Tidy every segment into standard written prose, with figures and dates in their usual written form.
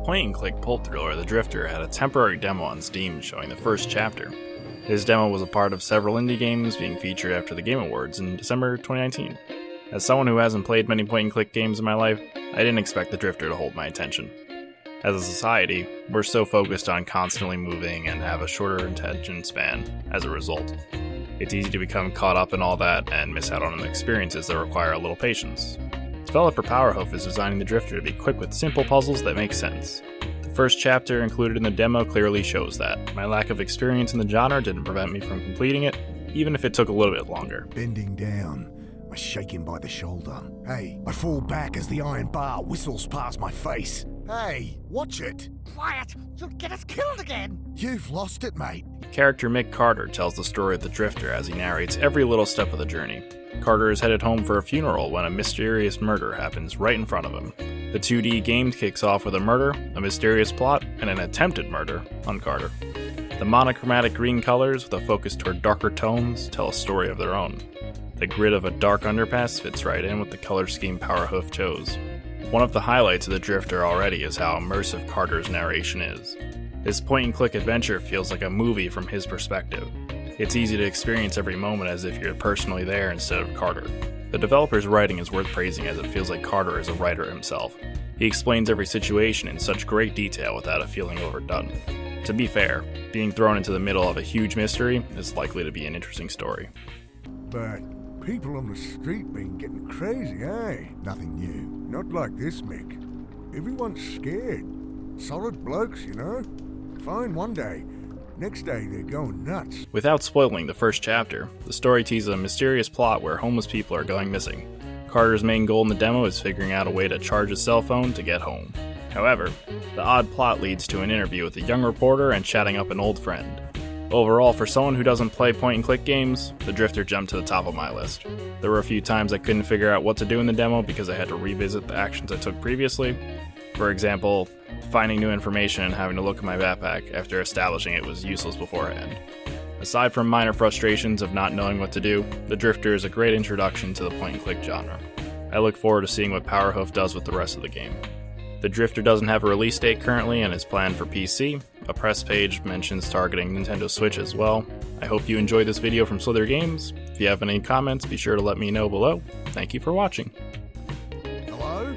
point-and-click pulp thriller The Drifter had a temporary demo on Steam showing the first chapter. His demo was a part of several indie games being featured after the Game Awards in December 2019. As someone who hasn't played many point-and-click games in my life, I didn't expect The Drifter to hold my attention. As a society, we're so focused on constantly moving and have a shorter attention span as a result. It's easy to become caught up in all that and miss out on the experiences that require a little patience. Developer Powerhoof is designing The Drifter to be quick with simple puzzles that make sense. The first chapter included in the demo clearly shows that. My lack of experience in the genre didn't prevent me from completing it, even if it took a little bit longer. Bending down, I shake him by the shoulder. Hey, I fall back as the iron bar whistles past my face. Hey, watch it! Quiet! You'll get us killed again! You've lost it, mate. Character Mick Carter tells the story of the Drifter as he narrates every little step of the journey. Carter is headed home for a funeral when a mysterious murder happens right in front of him. The 2D game kicks off with a murder, a mysterious plot, and an attempted murder on Carter. The monochromatic green colors, with a focus toward darker tones, tell a story of their own. The grid of a dark underpass fits right in with the color scheme Powerhoof chose. One of the highlights of the Drifter already is how immersive Carter's narration is. His point-and-click adventure feels like a movie from his perspective. It's easy to experience every moment as if you're personally there instead of Carter. The developer's writing is worth praising as it feels like Carter is a writer himself. He explains every situation in such great detail without it feeling overdone. To be fair, being thrown into the middle of a huge mystery is likely to be an interesting story. But people on the street been getting crazy, eh? Nothing new. Not like this, Mick. Everyone's scared. Solid blokes, you know? Fine one day. Next day, they're going nuts. Without spoiling the first chapter, the story teases a mysterious plot where homeless people are going missing. Carter's main goal in the demo is figuring out a way to charge his cell phone to get home. However, the odd plot leads to an interview with a young reporter and chatting up an old friend. Overall, for someone who doesn't play point-and-click games, The Drifter jumped to the top of my list. There were a few times I couldn't figure out what to do in the demo because I had to revisit the actions I took previously. For example, finding new information and having to look at my backpack after establishing it was useless beforehand. Aside from minor frustrations of not knowing what to do, The Drifter is a great introduction to the point-and-click genre. I look forward to seeing what Powerhoof does with the rest of the game. The Drifter doesn't have a release date currently and is planned for PC. A press page mentions targeting Nintendo Switch as well. I hope you enjoyed this video from Slither Games. If you have any comments, be sure to let me know below. Thank you for watching. Hello?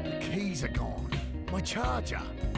The keys are gone. My charger.